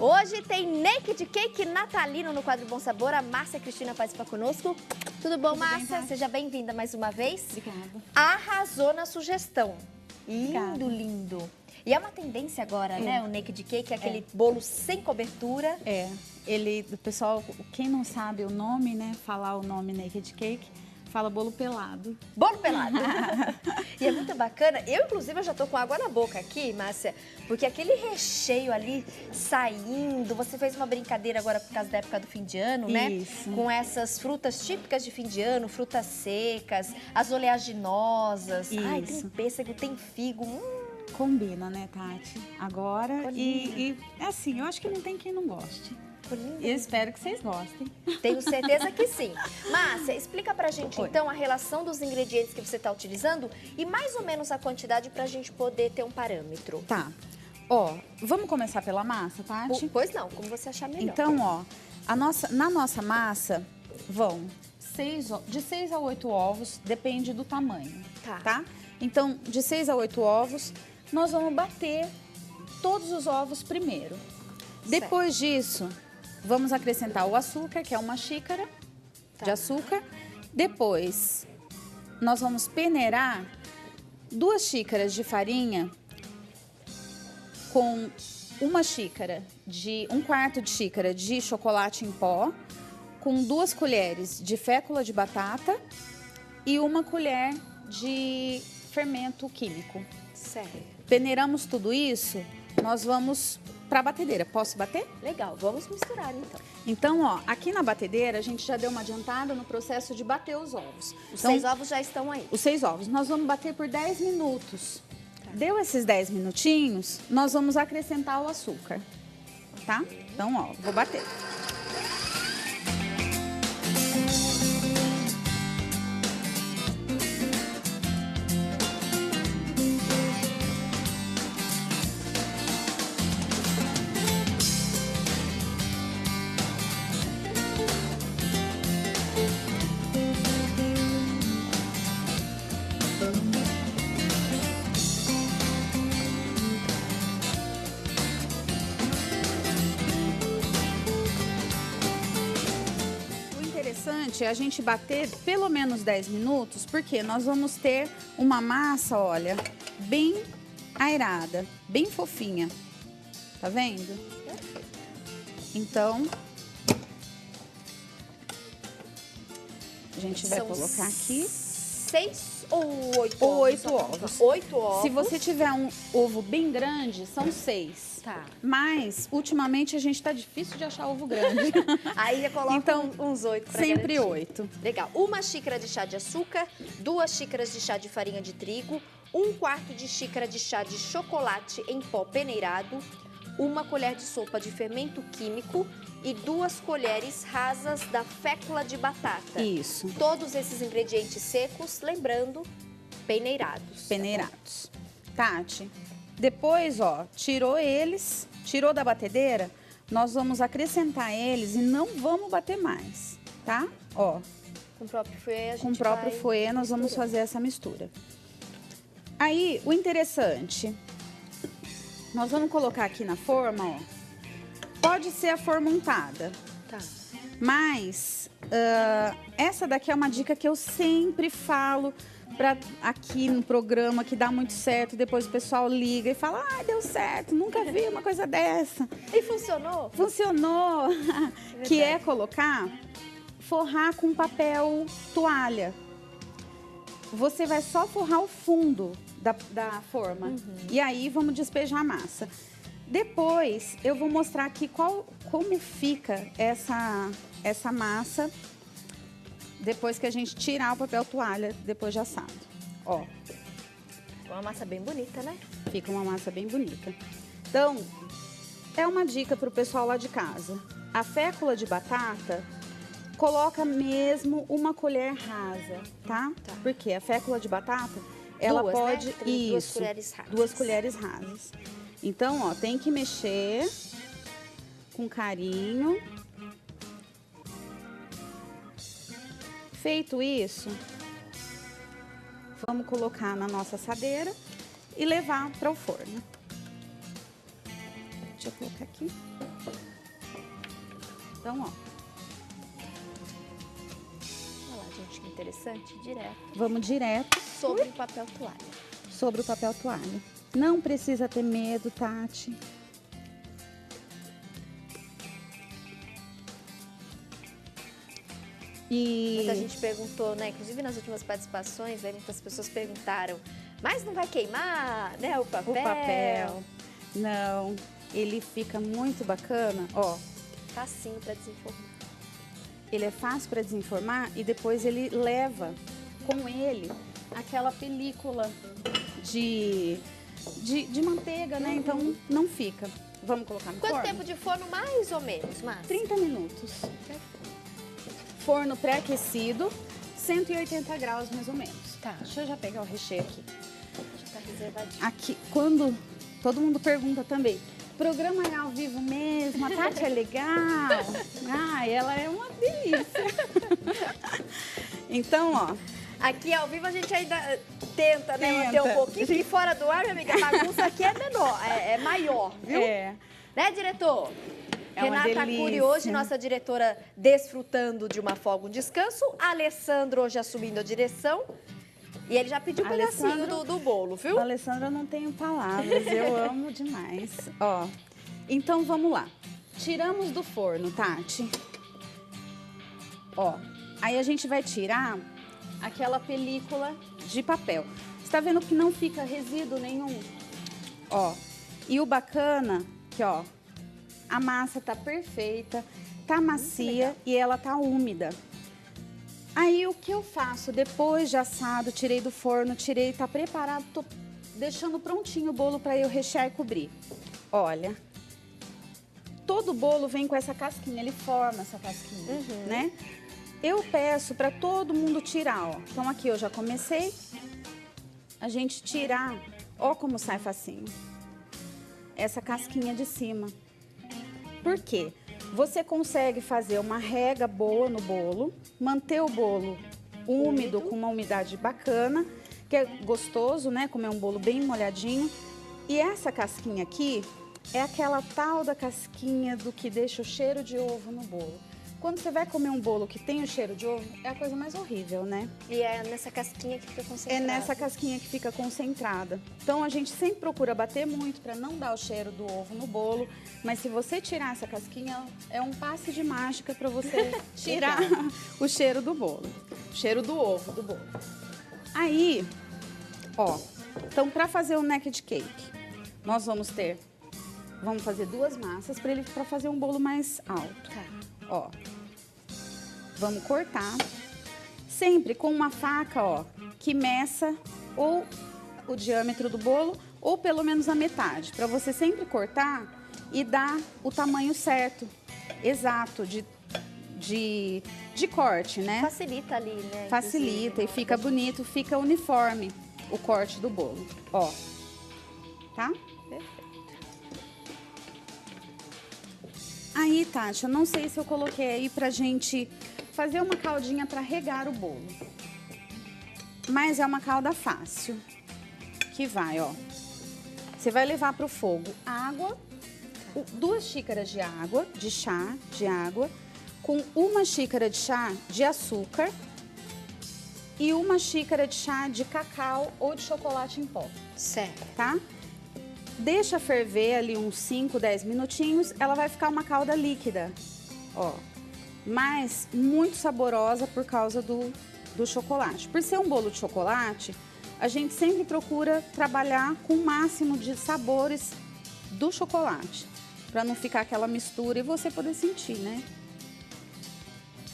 Hoje tem Naked Cake natalino no quadro Bom Sabor. A Márcia Cristina participa conosco. Tudo bom, Márcia? Seja bem-vinda mais uma vez. Obrigada. Arrasou na sugestão. Obrigada. Lindo, lindo. E é uma tendência agora, né? O Naked Cake, aquele bolo sem cobertura. O pessoal, quem não sabe o nome, né? Falar o nome Naked Cake, fala bolo pelado. Bolo pelado. E é muito bacana. Eu, inclusive, já tô com água na boca aqui, Márcia, porque aquele recheio ali saindo, você fez uma brincadeira agora por causa da época do fim de ano, né? Isso. Com essas frutas típicas de fim de ano, frutas secas, as oleaginosas. Isso. Ai, tem pêssego, tem figo. Combina, né, Tati? Agora, Combina. e assim, eu acho que não tem quem não goste. Eu espero que vocês gostem. Tenho certeza que sim. Márcia, explica pra gente, então, a relação dos ingredientes que você está utilizando e mais ou menos a quantidade pra gente poder ter um parâmetro. Tá. Ó, vamos começar pela massa, Tati? Pois não, como você achar melhor. Então, ó, na nossa massa vão de 6 a 8 ovos, depende do tamanho, tá? Então, de 6 a 8 ovos, nós vamos bater todos os ovos primeiro. Depois disso, vamos acrescentar o açúcar, que é uma xícara de açúcar. Depois, nós vamos peneirar 2 xícaras de farinha com um quarto de xícara de chocolate em pó, com 2 colheres de fécula de batata e 1 colher de fermento químico. Certo. Peneiramos tudo isso, nós vamos para a batedeira. Posso bater? Legal, vamos misturar então. Então, ó, aqui na batedeira a gente já deu uma adiantada no processo de bater os ovos. Os 6 ovos já estão aí. Os 6 ovos. Nós vamos bater por 10 minutos. Deu esses 10 minutinhos, nós vamos acrescentar o açúcar, tá? Então, ó, vou bater. É a gente bater pelo menos 10 minutos, porque nós vamos ter uma massa, olha, bem airada, bem fofinha. Tá vendo? Então, a gente vai colocar aqui 6 ou 8 ovos? Ou 8 ovos. 8 ovos. Se você tiver um ovo bem grande, são 6. Tá. Mas, ultimamente, a gente tá difícil de achar ovo grande. Aí já coloca então, uns 8 pra sempre garantir. 8. Legal. 1 xícara de chá de açúcar, 2 xícaras de chá de farinha de trigo, 1/4 de xícara de chá de chocolate em pó peneirado, 1 colher de sopa de fermento químico e 2 colheres rasas da fécula de batata. Isso. Todos esses ingredientes secos, lembrando, peneirados. Peneirados. Tati, depois, ó, tirou da batedeira, nós vamos acrescentar eles e não vamos bater mais, tá? Ó. Com o próprio fouet, a gente Com o próprio fouet, nós vamos fazer essa mistura. Aí, o interessante, nós vamos colocar aqui na forma, ó. Pode ser a forma untada. Tá. Mas, essa daqui é uma dica que eu sempre falo aqui no programa, que dá muito certo. Depois o pessoal liga e fala, deu certo, nunca vi uma coisa dessa. E funcionou? Funcionou. Que é forrar com papel toalha. Você vai só forrar o fundo da forma. E aí vamos despejar a massa. Depois eu vou mostrar aqui como fica essa massa depois que a gente tirar o papel toalha depois de assado. Ó. Uma massa bem bonita, né? Fica uma massa bem bonita. Então, é uma dica para o pessoal lá de casa. A fécula de batata, coloca mesmo 1 colher rasa, tá? Porque a fécula de batata, ela pode... Né? 2 colheres rasas. 2 colheres rasas. Então, ó, tem que mexer com carinho. Feito isso, vamos colocar na nossa assadeira e levar para o forno. Deixa eu colocar aqui. Então, ó. Olha lá, gente, que interessante. Direto. Vamos direto. Sobre o papel toalha. Sobre o papel toalha. Não precisa ter medo, Tati. E... Muita gente perguntou, né? Inclusive nas últimas participações, né, muitas pessoas perguntaram, mas não vai queimar, né, o papel? O papel. Não, ele fica muito bacana, ó. Facinho para desenformar. Ele é fácil para desenformar e depois ele leva com ele aquela película de manteiga, né? Então não fica. Vamos colocar no forno? Quanto tempo de forno, mais ou menos, Márcia? 30 minutos. Perfeito. Forno pré-aquecido, 180 graus mais ou menos. Tá. Deixa eu já pegar o recheio aqui. Já tá reservadinho. Aqui, quando todo mundo pergunta também, programa é ao vivo mesmo, a Tati é legal? Ah, ela é uma delícia. Então, ó. Aqui ao vivo a gente ainda tenta, né, manter Tenta. um pouquinho, porque fora do ar, minha amiga, a bagunça aqui é menor, é maior, viu? É. Né, diretor? É uma Renata delícia. Cury hoje, nossa diretora, desfrutando de uma folga, um descanso. Alessandro hoje assumindo a direção. E ele já pediu um pedacinho do bolo, viu? Alessandra, eu não tenho palavras, eu amo demais. Ó, então vamos lá. Tiramos do forno, Tati. Ó, aí a gente vai tirar aquela película de papel. Você tá vendo que não fica resíduo nenhum? Ó, e o bacana, que ó, a massa tá perfeita, tá macia e ela tá úmida. Aí o que eu faço? Depois de assado, tirei do forno, tá preparado, tô deixando prontinho o bolo para eu rechear e cobrir. Olha, todo bolo vem com essa casquinha, ele forma essa casquinha, né? Eu peço para todo mundo tirar, ó. Então aqui eu já comecei a gente tirar, ó como sai facinho. Essa casquinha de cima. Por quê? Você consegue fazer uma rega boa no bolo, manter o bolo úmido, com uma umidade bacana, que é gostoso, né? Comer um bolo bem molhadinho. E essa casquinha aqui é aquela tal da casquinha do que deixa o cheiro de ovo no bolo. Quando você vai comer um bolo que tem o cheiro de ovo, é a coisa mais horrível, né? E é nessa casquinha que fica concentrada. É nessa casquinha que fica concentrada. Então, a gente sempre procura bater muito para não dar o cheiro do ovo no bolo. Mas se você tirar essa casquinha, é um passe de mágica para você tirar o cheiro do bolo. O cheiro do ovo do bolo. Aí, ó. Então, para fazer o naked cake, nós vamos fazer duas massas para fazer um bolo mais alto. Tá. Ó. Vamos cortar. Sempre com uma faca, ó, que meça ou o diâmetro do bolo ou pelo menos a metade, para você sempre cortar e dar o tamanho certo, exato de corte, né? Facilita ali, né? Facilita e fica bonito, fica uniforme o corte do bolo, ó. Tá? Perfeito. Aí, Tati, eu não sei se eu coloquei aí pra gente fazer uma caldinha para regar o bolo. Mas é uma calda fácil. Que vai, ó. Você vai levar pro fogo água, 2 xícaras de água, de chá de água, com 1 xícara de chá de açúcar e 1 xícara de chá de cacau ou de chocolate em pó. Certo. Tá? Deixa ferver ali uns 5, 10 minutinhos, ela vai ficar uma calda líquida, ó. Mas muito saborosa por causa do chocolate. Por ser um bolo de chocolate, a gente sempre procura trabalhar com o máximo de sabores do chocolate, para não ficar aquela mistura e você poder sentir, né?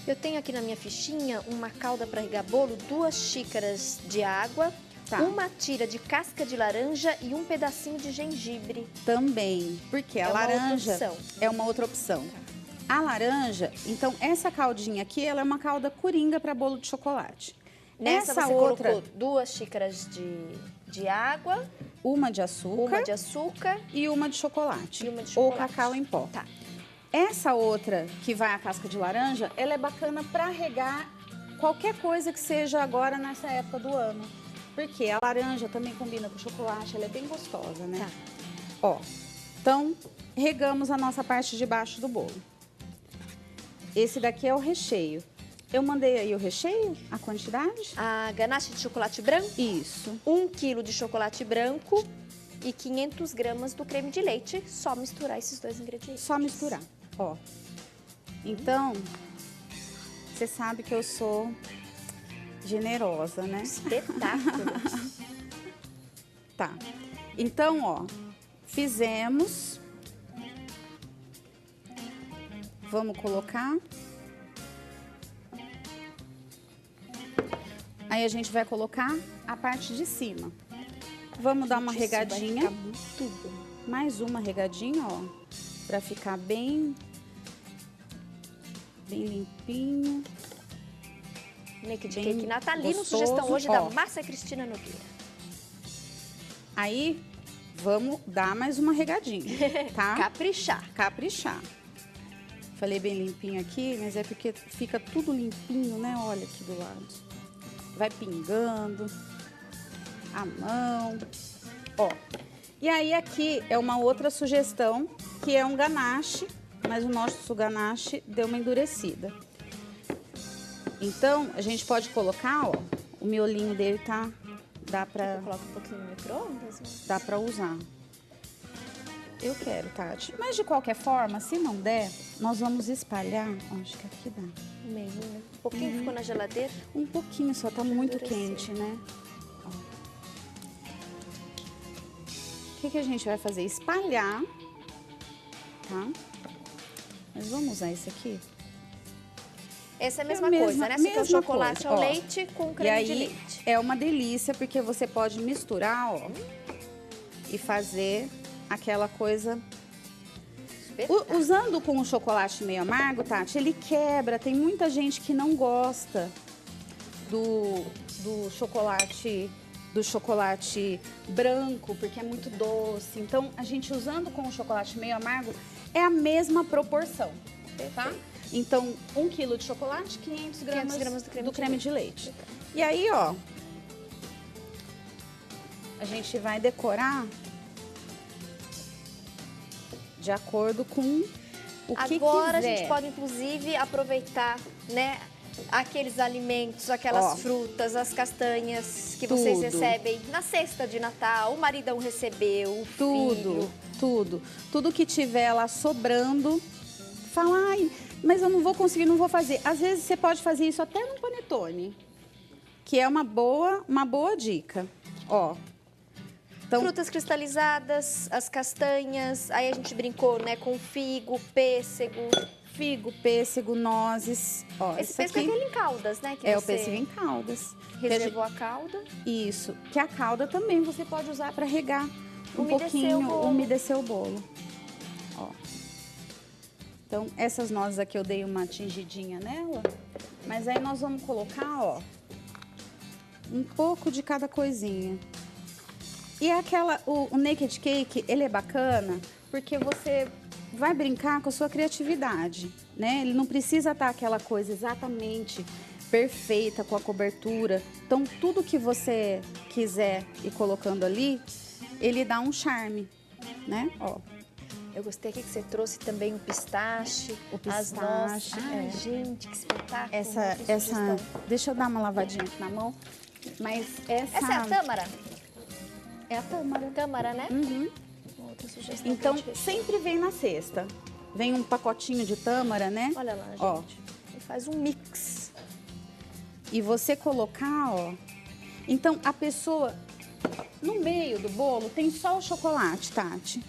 Eu tenho aqui na minha fichinha uma calda para regar bolo, 2 xícaras de água, Tá. 1 tira de casca de laranja e 1 pedacinho de gengibre. Também, porque a laranja é uma outra opção. A laranja, então essa caldinha aqui, ela é uma calda coringa para bolo de chocolate. Nessa essa você outra, colocou 2 xícaras de água, 1 de açúcar, 1 de açúcar e 1 de chocolate. e 1 de Ou chocolate. cacau em pó. Tá. Essa outra, que vai a casca de laranja, ela é bacana para regar qualquer coisa que seja agora nessa época do ano. Porque a laranja também combina com chocolate, ela é bem gostosa, né? Tá. Ó, então, regamos a nossa parte de baixo do bolo. Esse daqui é o recheio. Eu mandei aí o recheio, a quantidade? A ganache de chocolate branco? Isso. 1 quilo de chocolate branco e 500 gramas do creme de leite. Só misturar esses dois ingredientes. Só misturar, ó. Então, você sabe que eu sou generosa, né? Espetáculo. Tá. Então, ó, fizemos. Vamos colocar. Aí a gente vai colocar a parte de cima. Vamos dar uma regadinha. Vai ficar muito bom. Mais uma regadinha, ó, pra ficar bem limpinho. Naked Bem Cake natalino, gostoso. sugestão hoje Ó. da Márcia Cristina Nogueira. Aí, vamos dar mais uma regadinha, tá? Caprichar. Caprichar. Falei bem limpinho aqui, mas é porque fica tudo limpinho, né? Olha aqui do lado. Vai pingando a mão. Ó. E aí aqui é uma outra sugestão, que é um ganache, mas o nosso ganache deu uma endurecida. Então, a gente pode colocar, ó, o miolinho dele tá... Coloca um pouquinho no micro-ondas. Dá pra usar. Eu quero, Tati. Mas de qualquer forma, se não der, nós vamos espalhar. Ó, acho que aqui dá. Meio, né? Um pouquinho ficou na geladeira. Um pouquinho só, tá muito Endureceu. quente, né? Ó. O que a gente vai fazer? Espalhar, tá? Mas vamos usar esse aqui? Essa é a É mesma a mesma- coisa, né? Só que é o mesma chocolate coisa, ao ó. leite com E creme de aí leite. é uma delícia, porque você pode misturar, ó, e fazer aquela coisa... Usando com o chocolate meio amargo, Tati, ele quebra. Tem muita gente que não gosta do chocolate branco, porque é muito doce. Então, a gente usando com o chocolate meio amargo, é a mesma proporção, tá? Então, 1 quilo de chocolate, 500 gramas do creme de leite. E aí, ó, a gente vai decorar de acordo com o que Agora quiser. a gente pode, inclusive, aproveitar, né, aqueles alimentos, aquelas Ó. frutas, as castanhas que vocês Tudo. recebem na cesta de Natal, o maridão recebeu, o filho. Tudo que tiver lá sobrando, fala, ai, mas eu não vou conseguir, não vou fazer. Às vezes você pode fazer isso até no panetone, que é uma boa dica. Ó. Então, Frutas cristalizadas, as castanhas, aí a gente brincou, né, com figo, pêssego. figo, pêssego, nozes. Ó, Esse isso pêssego é aqui aquele em caldas, né? Que é o você pêssego em caldas. reservou a calda. Isso. Que a calda também você pode usar para regar um Umedecer pouquinho, o bolo. umedecer o bolo. Ó. Então, essas nozes aqui eu dei uma tingidinha nela, mas aí nós vamos colocar, ó, um pouco de cada coisinha. E o Naked Cake, ele é bacana porque você vai brincar com a sua criatividade, né? Ele não precisa estar aquela coisa exatamente perfeita com a cobertura. Então, tudo que você quiser ir colocando ali, ele dá um charme, né? Ó. Eu gostei aqui que você trouxe também o pistache, O as pistache, nozes. é. Ai, gente, que espetáculo. Essa, que sugestão. deixa eu dar uma lavadinha aqui na mão. Mas Essa é a tâmara? é a tâmara. Tâmara, né? Uhum. Uma outra sugestão. Então, pra gente rechear. sempre vem na cesta. Vem um pacotinho de tâmara, né? Olha lá, gente. Ó. E faz um mix. E você colocar, ó. Então, a pessoa, no meio do bolo, tem só o chocolate, Tati.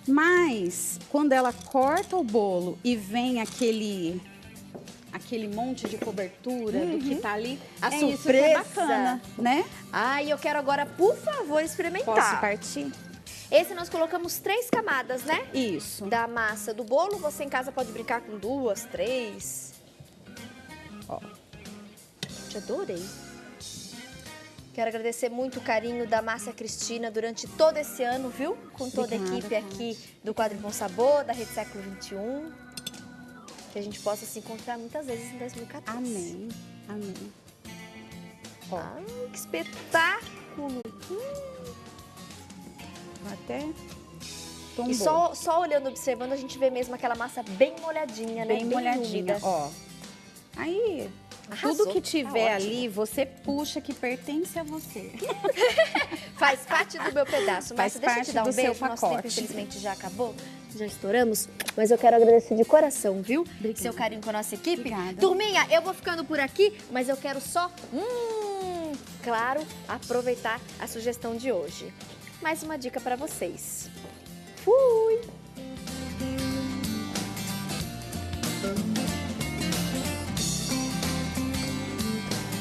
Mas, quando ela corta o bolo e vem aquele monte de cobertura do que tá ali, A isso que surpresa. é bacana, né? Ai, eu quero agora, por favor, experimentar. Posso partir? Esse nós colocamos 3 camadas, né? Isso. Da massa do bolo. Você em casa pode brincar com 2, 3. Ó. Te adorei. Quero agradecer muito o carinho da Márcia Cristina durante todo esse ano, viu? Com toda Obrigada, a equipe aqui do Quadro Bom Sabor, da Rede Século XXI. Que a gente possa se encontrar muitas vezes em 2014. Amém. Amém. Ó, Ai, que espetáculo! vou até tombou. E só olhando, observando, a gente vê mesmo aquela massa bem molhadinha, né? Bem molhadinha, úmida. ó. Aí, Arrasou, tudo que tiver tá ali, você puxa que pertence a você. Faz parte do meu pedaço. Faz Márcia, deixa eu parte te dar do um seu beijo. Nosso tempo, pacote. infelizmente, já acabou. Já estouramos. Mas eu quero agradecer de coração, viu? Obrigada. Seu carinho com a nossa equipe. Obrigada. Turminha, eu vou ficando por aqui, mas eu quero só, claro, aproveitar a sugestão de hoje. Mais uma dica para vocês. Fui!